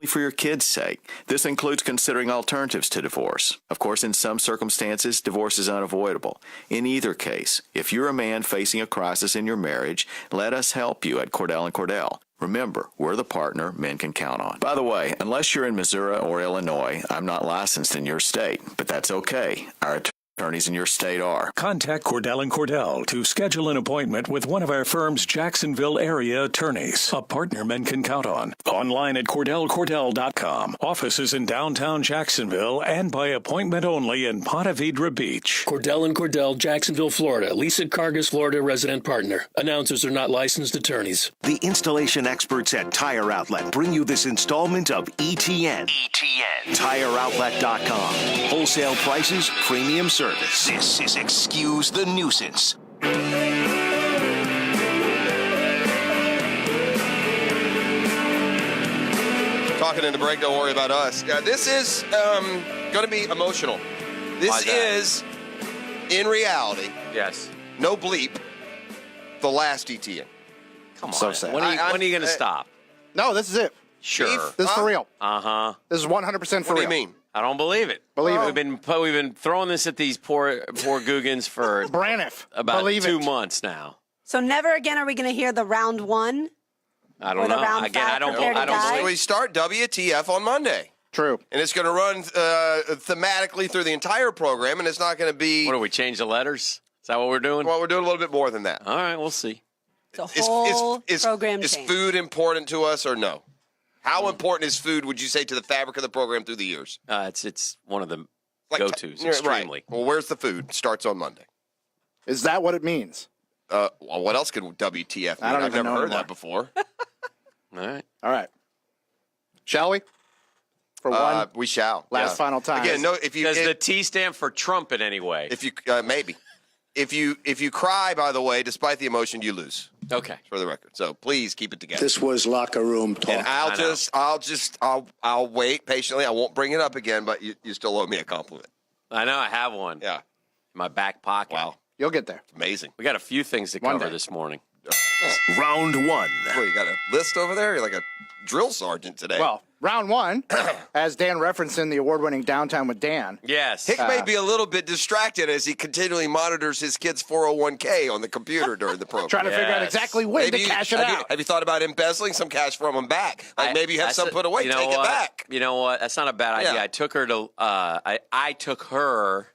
for your kids' sake. This includes considering alternatives to divorce. Of course, in some circumstances, divorce is unavoidable. In either case, if you're a man facing a crisis in your marriage, let us help you at Cordell & Cordell. Remember, we're the partner men can count on. By the way, unless you're in Missouri or Illinois, I'm not licensed in your state, but that's okay. Our attorneys in your state are. Contact Cordell & Cordell to schedule an appointment with one of our firm's Jacksonville area attorneys, a partner men can count on. Online at CordellCordell.com. Offices in downtown Jacksonville and by appointment only in Ponte Vedra Beach. Cordell & Cordell, Jacksonville, Florida. Lisa Cargus, Florida resident partner. Announcers are not licensed attorneys. The installation experts at Tire Outlet bring you this installment of ETN. TireOutlet.com. Wholesale prices, premium service. This is Excuse the Nuisance. Talking in the break, don't worry about us. This is going to be emotional. This is, in reality, yes, no bleep, the last ETN. Come on. So sad. When are you going to stop? No, this is it. Sure. This is for real. Uh-huh. This is 100% for real. What do you mean? I don't believe it. Believe it. We've been throwing this at these poor Googans for Braniff. about Believe 2 it. months now. So never again are we going to hear the round one? I don't know. Again, I don't So we start WTF on Monday. True. And it's going to run thematically through the entire program, and it's not going to be... What, do we change the letters? Is that what we're doing? Well, we're doing a little bit more than that. All right, we'll see. It's a whole program Is change. food important to us or no? How important is food, would you say, to the fabric of the program through the years? It's one of the go-tos, Right. extremely. Well, where's the food? Starts on Monday. Is that what it means? Well, what else could WTF mean? I don't I've even never know heard anymore. that before. All right. Shall we? For one we shall. last final time. Again, no. If you Does the T stand for Trump in any way? if you maybe if you cry, by the way, despite the emotion, you lose. Okay. For the record, so please keep it together. This was locker room talk. And I'll wait patiently. I won't bring it up again, but you still owe me a compliment. I know I have one. Yeah. In my back pocket. Wow. You'll get there. Amazing. We got a few things to One cover day. this morning. Round one. What, you got a list over there? You're like a drill sergeant today. Well, round one, as Dan referenced in the award-winning Downtime with Dan. Yes. Hick may be a little bit distracted as he continually monitors his kid's 401k on the computer during the program. Trying to figure out Yes. exactly when to cash it out. Have you thought about embezzling some cash from him back? Like maybe you have some put away, you know take it what? back. You know what? That's not a bad idea. Yeah. I took her to I took her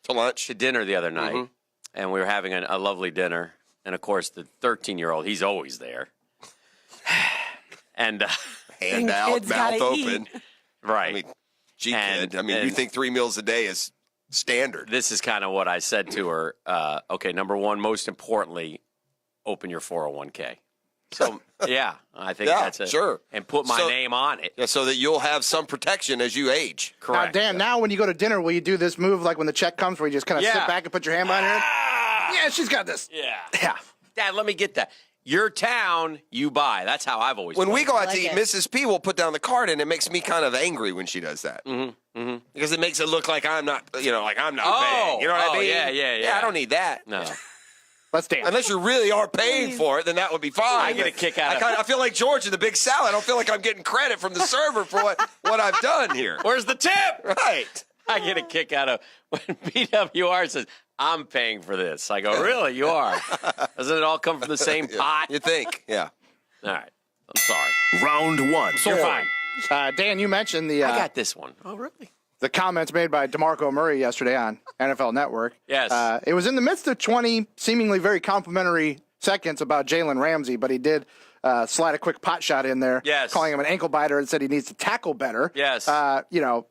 To lunch. to dinner the other night, Mhm. and we were having a lovely dinner. And of course, the 13-year-old, he's always there. And Hand out, kids mouth gotta open. right. I mean, gee, And- kid. I mean, you and- think 3 meals a day is standard. This is kind of what I said to her. Okay, number one, most importantly, open your 401k. So, yeah, I think Yeah, that's it. sure. And put my name on it. Yeah, so that you'll have some protection as you age. Correct. Now, Dan, now when you go to dinner, will you do this move like when the check comes where you just kind of Yeah. sit back and put your hand behind your head? Yeah, she's got this. Yeah. Yeah. Dad, let me get that. Your town, you buy. That's how I've always When we done go it. out to eat, Mrs. P will put down the card, and it makes me kind of angry when she does that. Because it makes it look like I'm not, like I'm not paying. You know what I mean? Yeah. I don't need that. No. Let's dance. Unless you really are paying for it, then that would be fine. I get a kick out of it. I feel like George in the Big Salad. I don't feel like I'm getting credit from the server for what I've done here. Where's the tip? Right. I get a kick out of when BWR says, I'm paying for this. I go, really? You are? Doesn't it all come from the same pot? You think? Yeah. All right. I'm sorry. Round one. You're fine. Dan, you mentioned the I got this one. Oh, really? the comments made by DeMarco Murray yesterday on NFL Network. Yes. It was in the midst of 20 seemingly very complimentary seconds about Jalen Ramsey, but he did slide a quick pot shot in there, Yes. calling him an ankle biter and said he needs to tackle better. Yes. A,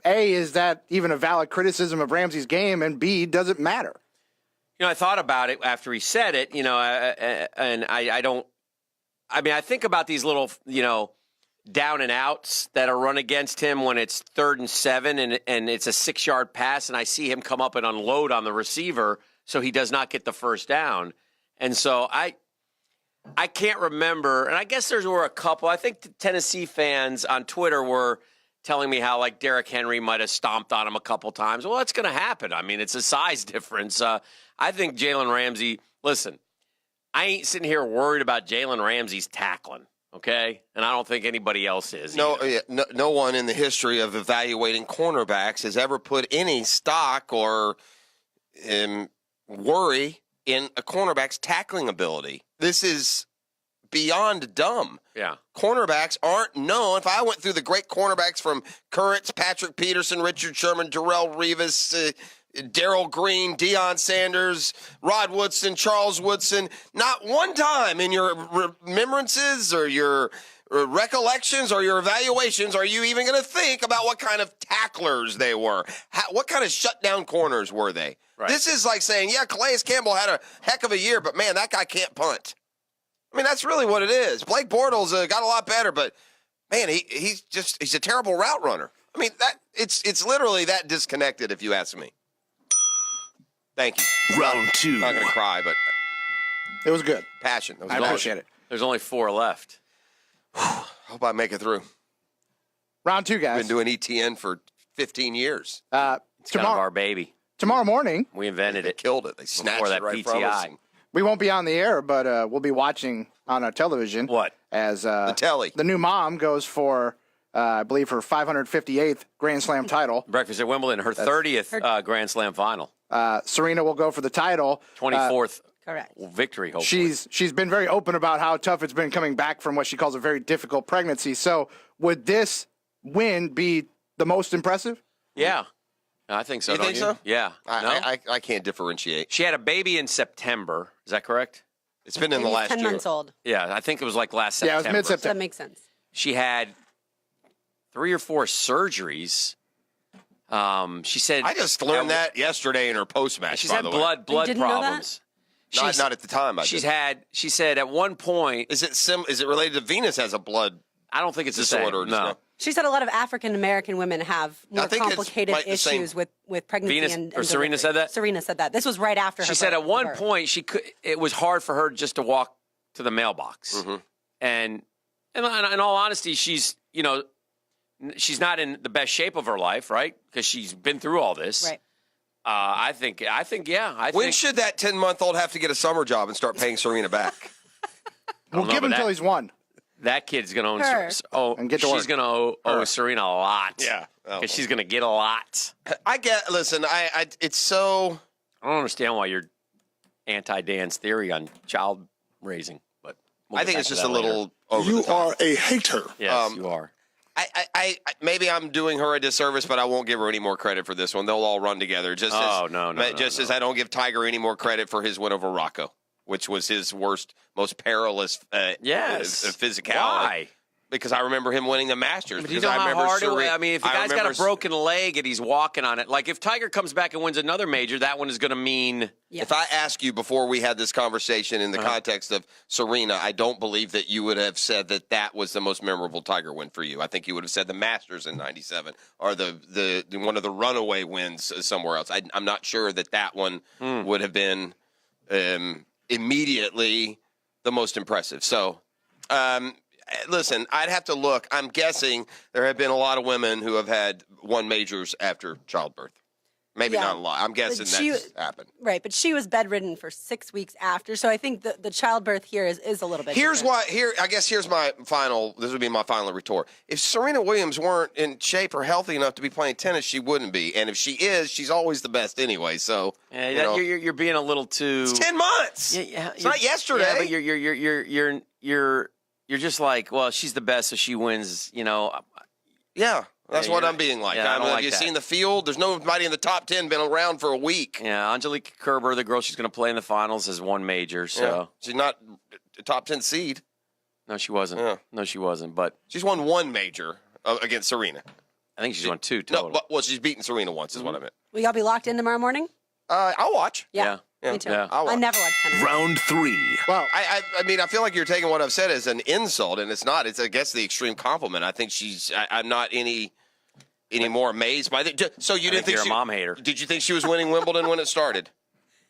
is that even a valid criticism of Ramsey's game? And B, does it matter? I thought about it after he said it, and I think about these little, down and outs that are run against him when it's 3rd and 7 and it's a 6-yard pass, and I see him come up and unload on the receiver so he does not get the first down. And so I can't remember, and I guess there were a couple. I think the Tennessee fans on Twitter were telling me how, like, Derrick Henry might have stomped on him a couple times. Well, that's going to happen. I mean, it's a size difference. I think Jalen Ramsey, listen, I ain't sitting here worried about Jalen Ramsey's tackling, okay? And I don't think anybody else is. No, either. no one in the history of evaluating cornerbacks has ever put any stock or worry in a cornerback's tackling ability. This is beyond dumb. Yeah. Cornerbacks aren't known. If I went through the great cornerbacks from Currents, Patrick Peterson, Richard Sherman, Darrell Revis, Darrell Green, Deion Sanders, Rod Woodson, Charles Woodson, not one time in your remembrances or your recollections or your evaluations are you even going to think about what kind of tacklers they were. What kind of shutdown corners were they? Right. This is like saying, yeah, Calais Campbell had a heck of a year, but man, that guy can't punt. I mean, that's really what it is. Blake Bortles got a lot better, but man, he's a terrible route runner. I mean, it's literally that disconnected, if you ask me. Thank you. Round 2. I'm not going to cry, but It was good. passion. That was I awesome. appreciate it. There's only 4 left. Hope I make it through. Round 2, guys. Been doing ETN for 15 years. It's kind of Tomorrow, our baby. tomorrow morning, We invented They it. killed it. They snatched Before that it right from us. PTI. we won't be on the air, but we'll be watching on our television. What? As The telly. the new mom goes for, I believe, her 558th Grand Slam title. Breakfast at Wimbledon, her 30th Grand Slam final. Serena will go for the title. 24th Correct. victory, hopefully. She's been very open about how tough it's been coming back from what she calls a very difficult pregnancy. So would this win be the most impressive? Yeah. I think so. You don't think so? Yeah. No? I can't differentiate. She had a baby in September. Is that correct? It's been in the He's last 10 year. months old. Yeah, I think it was like last Yeah, it September. was mid-September. That makes sense. She had 3 or 4 surgeries. She said I just learned that yesterday in her post-match, she's by had the way. blood didn't know that? problems. Not at the time. She said at one point, Is it related to Venus has a blood I don't think it's the same. disorder? No. She said a lot of African American women have more think it's complicated like the same- issues with pregnancy Venus- and or Serena delivery. said that? Serena said that. This was right after her She said birth- at one birth. point it was hard for her just to walk to the mailbox. Mm-hmm. And in all honesty, she's not in the best shape of her life, right? Because she's been through all this. Right. I think, yeah. When should that 10-month-old have to get a summer job and start paying Serena back? We'll know, give him but until that- he's won. that kid's going to own Her. And get to she's work. going to owe Serena a lot. Yeah. Oh. Because she's going to get a lot. Listen, it's so... I don't understand why you're anti-Dan's theory on child raising, but we'll I get think back it's to just that a later. little over the top. a hater. Yes, you are. I maybe I'm doing her a disservice, but I won't give her any more credit for this one. They'll all run together. Just as I don't give Tiger any more credit for his win over Rocco, which was his worst, most perilous physicality. Why? Because I remember him winning the Masters. But do you because know I how remember hard it was? Serena- I mean, if the I guy's got remember a broken leg and he's walking on it, like if Tiger comes back and wins another major, that one is going to mean... Yeah. If I ask you before we had this conversation in the context of Serena, I don't believe that you would have said that was the most memorable Tiger win for you. I think you would have said the Masters in '97 or the one of the runaway wins somewhere else. I'm not sure that one would have been immediately the most impressive. So, listen, I'd have to look. I'm guessing there have been a lot of women who have had won majors after childbirth. Maybe Yeah. not a lot. I'm guessing But she- that's happened. Right, but she was bedridden for 6 weeks after, so I think the childbirth here is a little bit Here's different. I guess here's my final, this would be my final retort. If Serena Williams weren't in shape or healthy enough to be playing tennis, she wouldn't be. And if she is, she's always the best anyway. So, you're being a little too... it's 10 months. It's not yesterday. Yeah, but you're just like, well, she's the best, so she wins, Yeah, that's Yeah, what you're I'm being like. yeah, I don't have like you that. seen the field? There's nobody in the top 10 been around for a week. Yeah, Angelique Kerber, the girl she's going to play in the finals, has won major, so... Yeah. She's not a top 10 seed. No, she wasn't. Yeah. No, she wasn't, but She's won one major against Serena. I think she's won 2 total. No, she's beaten Serena once is what I meant. Will y'all be locked in tomorrow morning? I'll watch. Yeah, Yeah. me too. Yeah. I'll I watch. never watch tennis. Round 3. Well, I mean, I feel like you're taking what I've said as an insult, and it's not. It's, I guess, the extreme compliment. I think I'm not any more amazed by that. So you didn't think you're a she, mom hater. Did you think she was winning Wimbledon when it started?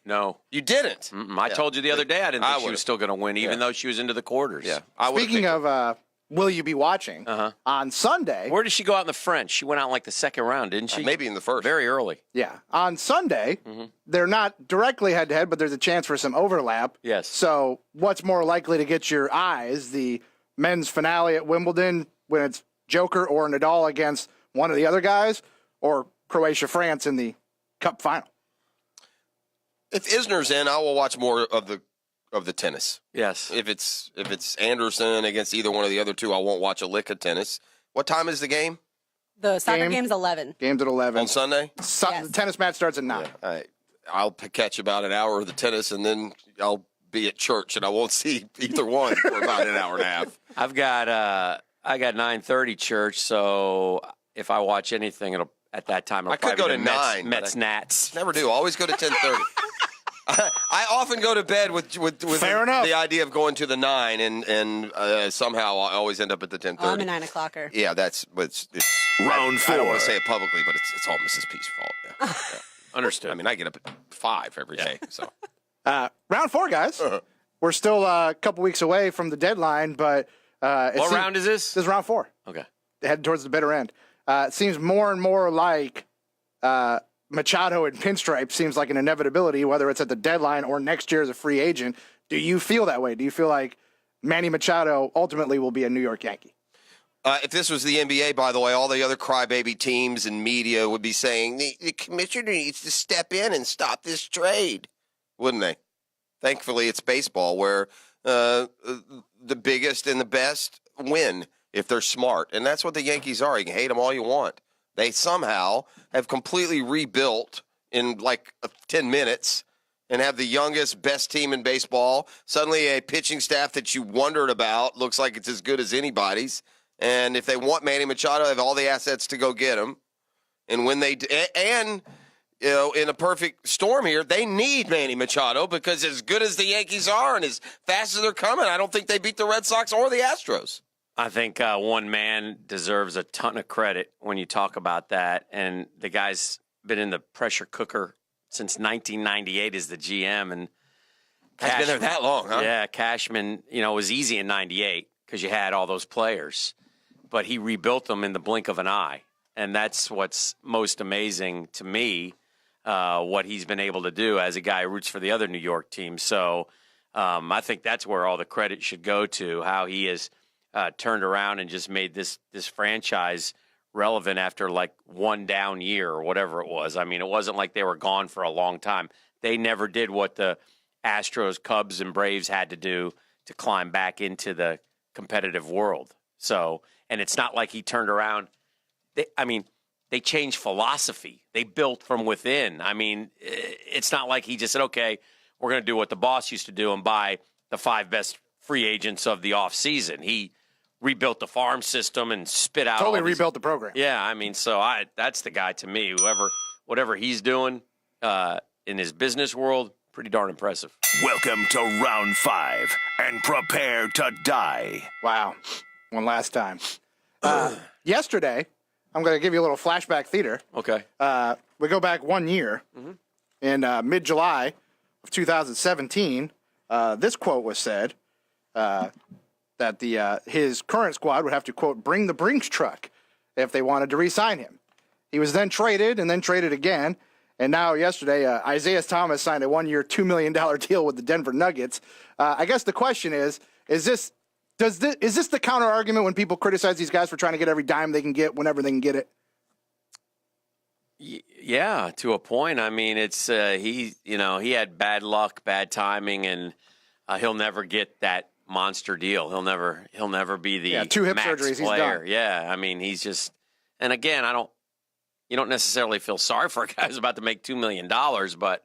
No. You didn't. I told you the other day I didn't I think she would've. was still going to win, even though she was into the quarters. Yeah. I would've speaking picked her. of will you be watching, on Sunday, Where did she go out in the French? She went out in like the second round, didn't she? Maybe in the first. Very early. yeah, on Sunday, they're not directly head-to-head, but there's a chance for some overlap. Yes. So what's more likely to get your eyes, the men's finale at Wimbledon when it's Joker or Nadal against one of the other guys, or Croatia-France in the Cup final? If Isner's in, I will watch more of the tennis. Yes. If it's Anderson against either one of the other two, I won't watch a lick of tennis. What time is the game? The soccer Game? game's 11. Game's at 11. On Sunday? The tennis match starts at 9. I'll catch about an hour of the tennis, and then I'll be at church, and I won't see either one for about an hour and a half. I got 9:30 church, so if I watch anything, at that time it'll I could probably go be to the 9. Mets Nats. Never do. Always go to 10:30. I often go to bed with Fair enough. the idea of going to the 9, and somehow I always end up at the 10:30. I'm a 9 o'clocker. Yeah, it's Round I don't 4. want to say it publicly, but it's all Mrs. P's fault. Yeah. Yeah. Understood. I mean, I get up at 5 every day. So Round 4, guys. We're still a couple weeks away from the deadline, but What round is this? This is round 4. Okay. Heading towards the bitter end. It seems more and more like Machado and Pinstripe seems like an inevitability, whether it's at the deadline or next year as a free agent. Do you feel that way? Do you feel like Manny Machado ultimately will be a New York Yankee? if this was the NBA, by the way, all the other crybaby teams and media would be saying the commissioner needs to step in and stop this trade, wouldn't they? Thankfully, it's baseball where the biggest and the best win if they're smart. And that's what the Yankees are. You can hate them all you want. They somehow have completely rebuilt in like 10 minutes and have the youngest, best team in baseball. Suddenly a pitching staff that you wondered about looks like it's as good as anybody's. And if they want Manny Machado, they have all the assets to go get him. And when they and you know, in a perfect storm here, they need Manny Machado because as good as the Yankees are and as fast as they're coming, I don't think they beat the Red Sox or the Astros. I think one man deserves a ton of credit when you talk about that. And the guy's been in the pressure cooker since 1998 as the GM. And Has been there that long, huh? Yeah, Cashman, you know, it was easy in 98 because you had all those players. But he rebuilt them in the blink of an eye. And that's what's most amazing to me, what he's been able to do as a guy who roots for the other New York team. So I think that's where all the credit should go to, how he has turned around and just made this franchise relevant after like one down year or whatever it was. I mean, it wasn't like they were gone for a long time. They never did what the Astros, Cubs, and Braves had to do to climb back into the competitive world. So, and it's not like he turned around. They changed philosophy. They built from within. I mean, it's not like he just said, okay, we're going to do what the boss used to do and buy the 5 best free agents of the offseason. He rebuilt the farm system and spit out Totally rebuilt the program. Yeah, I mean, so that's the guy to me. Whatever he's doing in his business world, pretty darn impressive. Welcome to round 5 and prepare to die. Wow. One last time. Yesterday, I'm going to give you a little flashback theater. Okay. We go back 1 year. In mid-July of 2017, this quote was said that his current squad would have to, quote, bring the Brinks truck if they wanted to re-sign him. He was then traded and then traded again. And now yesterday, Isaiah Thomas signed a 1 year, $2 million deal with the Denver Nuggets. I guess the question is this the counter argument when people criticize these guys for trying to get every dime they can get whenever they can get it? Yeah, to a point. I mean, it's he had bad luck, bad timing, and he'll never get that monster deal. He'll never be the 2 hip max surgeries. player. He's done. Yeah, I mean, he's just. And again, you don't necessarily feel sorry for a guy who's about to make $2 million, but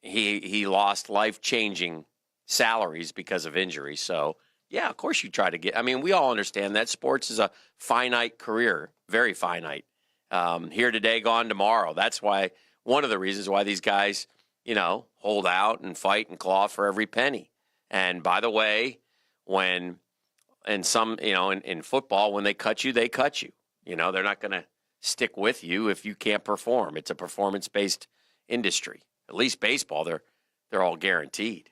he lost life-changing salaries because of injury. So yeah, of course you try to get. I mean, we all understand that sports is a finite career, very finite. Here today, gone tomorrow. That's why one of the reasons why these guys, hold out and fight and claw for every penny. And by the way, in football, when they cut you, they cut you. They're not going to stick with you if you can't perform. It's a performance-based industry. At least baseball, they're all guaranteed.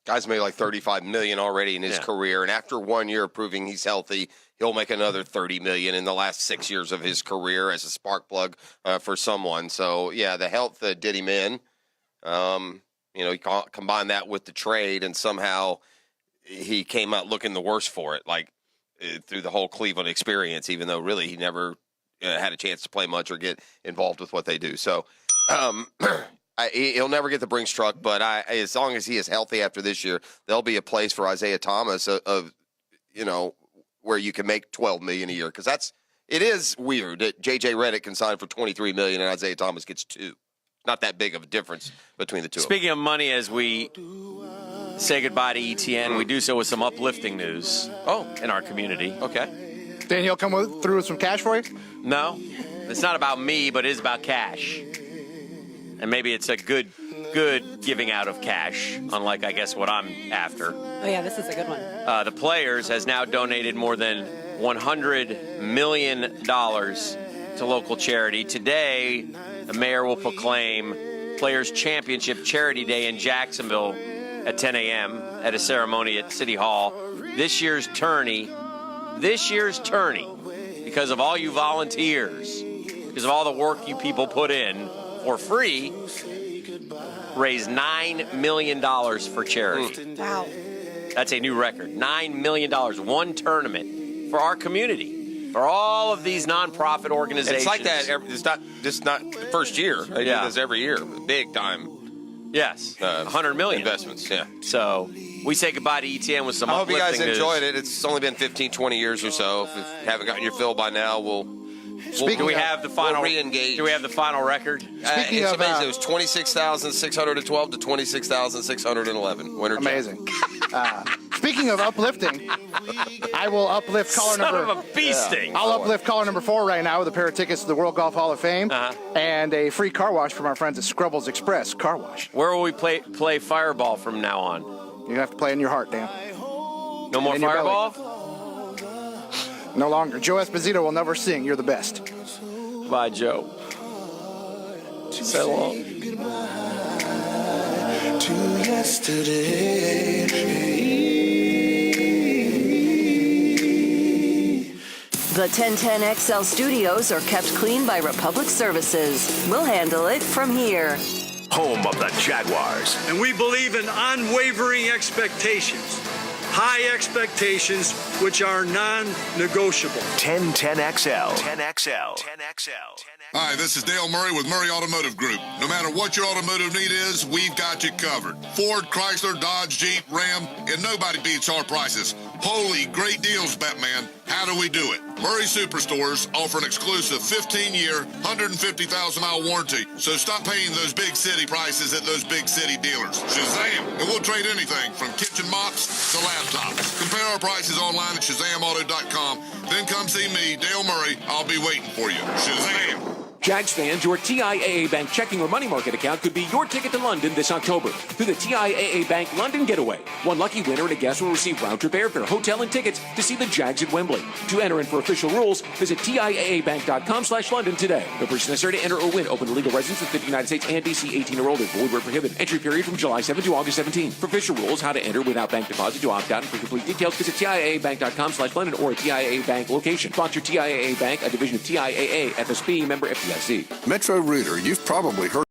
Guy's made like $35 million already in his career, and after 1 year proving he's healthy, he'll make another $30 million in the last 6 years of his career as a spark plug for someone. So yeah, the health did him in. You combine that with the trade, and somehow he came out looking the worse for it. Like through the whole Cleveland experience, even though really he never had a chance to play much or get involved with what they do. So he'll never get the Brinks truck, but as long as he is healthy after this year, there'll be a place for Isaiah Thomas of where you can make $12 million a year, because it is weird that J.J. Redick can sign for $23 million and Isaiah Thomas gets $2 million. Not that big of a difference between the two. Speaking of money, as we say goodbye to ETN, we do so with some uplifting news. In our community. Okay. Daniel, come through with some cash for you? No, it's not about me, but it is about cash. And maybe it's a good giving out of cash, unlike, I guess, what I'm after. Oh, yeah, this is a good one. The Players has now donated more than $100 million to local charity. Today, the mayor will proclaim Players Championship Charity Day in Jacksonville at 10 a.m. at a ceremony at City Hall. This year's tourney, because of all you volunteers, because of all the work you people put in for free, raised $9 million for charity. Wow. That's a new record. $9 million, one tournament for our community. For all of these nonprofit organizations. It's like that. It's not the first year. They do this every year. Big time. Yes. $100 million. Investments, yeah. So we say goodbye to ETN with some I hope you guys uplifting enjoyed news. it. It's only been 15, 20 years or so. If you haven't gotten your fill by now, do we have the final re-engage. Do we have the final record? It's amazing. It was 26,612 to 26,611. Winner amazing. Speaking of uplifting, I will uplift caller Son number. of a bee sting. I'll uplift caller number 4 right now with a pair of tickets to the World Golf Hall of Fame and a free car wash from our friends at Scrubbles Express Car Wash. Where will we play Fireball from now on? You have to play in your heart, Dan. No more In your Fireball? No longer. Joe Esposito will never sing "You're the Best." Bye, Joe. So long. To yesterday. The 1010XL studios are kept clean by Republic Services. We'll handle it from here. Home of the Jaguars. And we believe in unwavering expectations. High expectations, which are non-negotiable. 1010XL. 10XL. 10XL. Hi, this is Dale Murray with Murray Automotive Group. No matter what your automotive need is, we've got you covered. Ford, Chrysler, Dodge, Jeep, Ram, and nobody beats our prices. Holy great deals, Batman. How do we do it? Murray Superstores offer an exclusive 15-year, 150,000-mile warranty. So stop paying those big city prices at those big city dealers. Shazam! And we'll trade anything from kitchen mops to laptops. Compare our prices online at ShazamAuto.com. Then come see me, Dale Murray. I'll be waiting for you. Shazam! Jags fans, your TIAA Bank checking or money market account could be your ticket to London this October through the TIAA Bank London Getaway. One lucky winner and a guest will receive round-trip airfare, hotel, and tickets to see the Jags at Wembley. To enter in for official rules, visit TIAABank.com/London today. No purchase necessary to enter or win. Open to legal residents within the United States and DC 18 or older. Void where prohibited. Entry period from July 7 to August 17. For official rules, how to enter without bank deposit, to opt out, and for complete details, visit TIAABank.com/London or a TIAA Bank location. Sponsor TIAA Bank, a division of TIAA FSB, member FDIC. Metro Reader, you've probably heard